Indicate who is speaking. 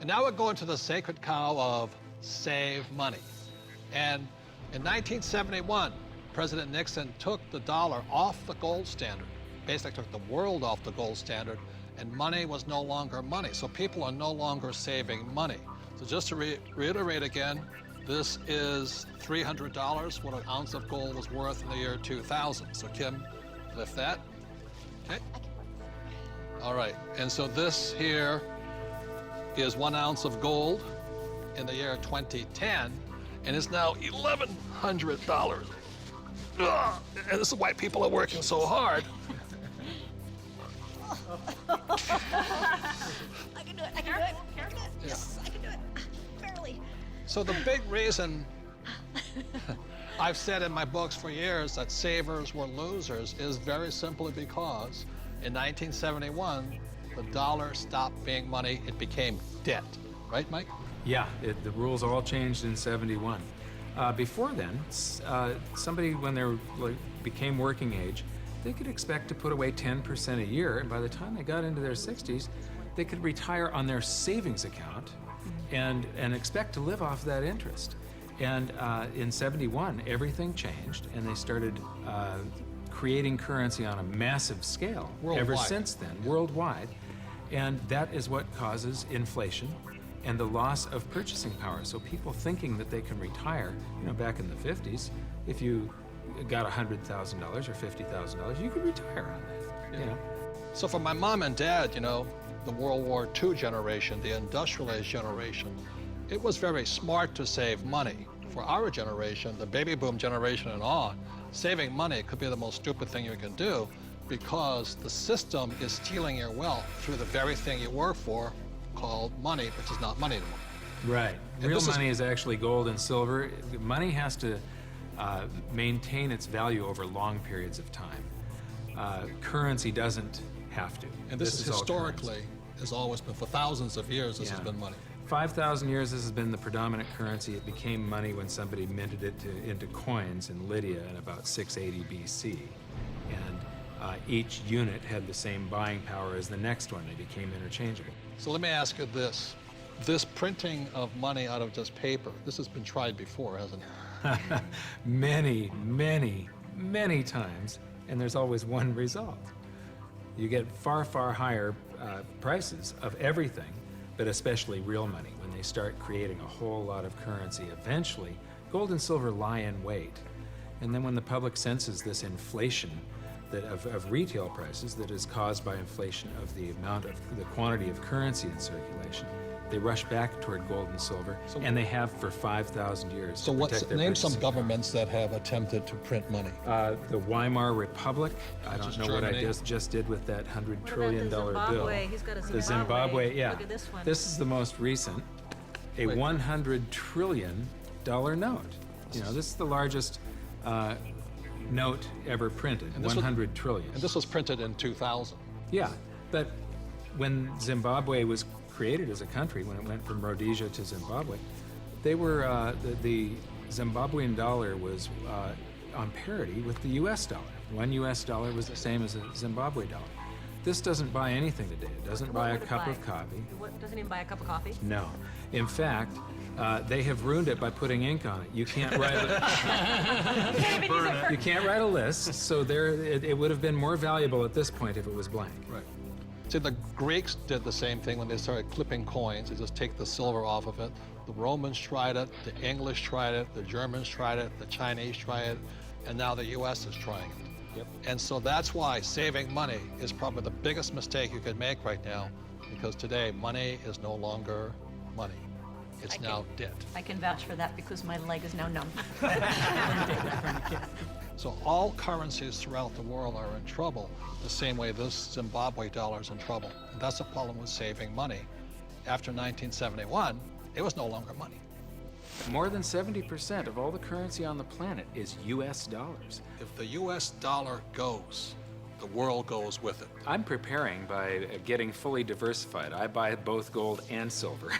Speaker 1: And now we're going to the sacred cow of save money. And in 1971, President Nixon took the dollar off the gold standard, basically took the world off the gold standard, and money was no longer money. So people are no longer saving money. So just to reiterate again, this is $300, what an ounce of gold was worth in the year 2000. So Kim, lift that. Okay. All right, and so this here is 1 ounce of gold in the year 2010, and it's now $1,100. Ugh, and this is why people are working so hard.
Speaker 2: I can do it, I can do it. Yes, I can do it. Barely.
Speaker 1: So the big reason I've said in my books for years that savers were losers is very simply because in 1971, the dollar stopped being money, it became debt. Right, Mike?
Speaker 3: Yeah, the rules all changed in '71. Before then, somebody, when they became working age, they could expect to put away 10% a year, and by the time they got into their 60s, they could retire on their savings account and expect to live off that interest. And in '71, everything changed, and they started creating currency on a massive scale.
Speaker 1: Worldwide.
Speaker 3: Ever since then, worldwide. And that is what causes inflation and the loss of purchasing power. So people thinking that they can retire, you know, back in the 50s, if you got $100,000 or $50,000, you could retire on that, you know.
Speaker 1: So for my mom and dad, you know, the World War II generation, the industrial age generation, it was very smart to save money. For our generation, the baby boom generation and on, saving money could be the most stupid thing you can do because the system is stealing your wealth through the very thing you work for, called money, which is not money anymore.
Speaker 3: Right. Real money is actually gold and silver. Money has to maintain its value over long periods of time. Currency doesn't have to.
Speaker 1: And this is historically, has always been, for thousands of years, this has been money.
Speaker 3: 5,000 years, this has been the predominant currency. It became money when somebody minted it into coins in Lydia in about 680 BC. And each unit had the same buying power as the next one. They became interchangeable.
Speaker 1: So let me ask you this. This printing of money out of just paper, this has been tried before, hasn't it?
Speaker 3: Many, many, many times, and there's always one result. You get far, far higher prices of everything, but especially real money. When they start creating a whole lot of currency, eventually, gold and silver lie in wait. And then when the public senses this inflation of retail prices that is caused by inflation of the quantity of currency in circulation, they rush back toward gold and silver, and they have for 5,000 years.
Speaker 1: So name some governments that have attempted to print money.
Speaker 3: The Weimar Republic. I don't know
Speaker 1: Germany.
Speaker 3: what I just did with that $100 trillion
Speaker 2: the
Speaker 3: bill.
Speaker 2: Zimbabwe? He's got a Zimbabwe.
Speaker 3: The Zimbabwe, yeah.
Speaker 2: Look at this one.
Speaker 3: This is the most recent, a $100 trillion note. You know, this is the largest note ever printed, 100 trillion.
Speaker 1: And this was printed in 2000.
Speaker 3: Yeah, but when Zimbabwe was created as a country, when it went from Rhodesia to Zimbabwe, they were, the Zimbabwean dollar was on parity with the US dollar. $1 US was the same as a Zimbabwe dollar. This doesn't buy anything today. It doesn't buy a cup of coffee.
Speaker 2: Doesn't even buy a cup of coffee?
Speaker 3: No. In fact, they have ruined it by putting ink on it. You can't write you can't write a list, so it would have been more valuable at this point if it was blank.
Speaker 1: Right. See, the Greeks did the same thing when they started clipping coins. They just take the silver off of it. The Romans tried it, the English tried it, the Germans tried it, the Chinese tried it, and now the US is trying it.
Speaker 3: Yep.
Speaker 1: And so that's why saving money is probably the biggest mistake you could make right now, because today money is no longer money. It's now debt.
Speaker 2: I can vouch for that because my leg is now numb.
Speaker 1: So all currencies throughout the world are in trouble, the same way this Zimbabwe dollar is in trouble. And that's the problem with saving money. After 1971, it was no longer money.
Speaker 3: More than 70% of all the currency on the planet is US dollars.
Speaker 1: If the US dollar goes, the world goes with it.
Speaker 3: I'm preparing by getting fully diversified. I buy both gold and silver.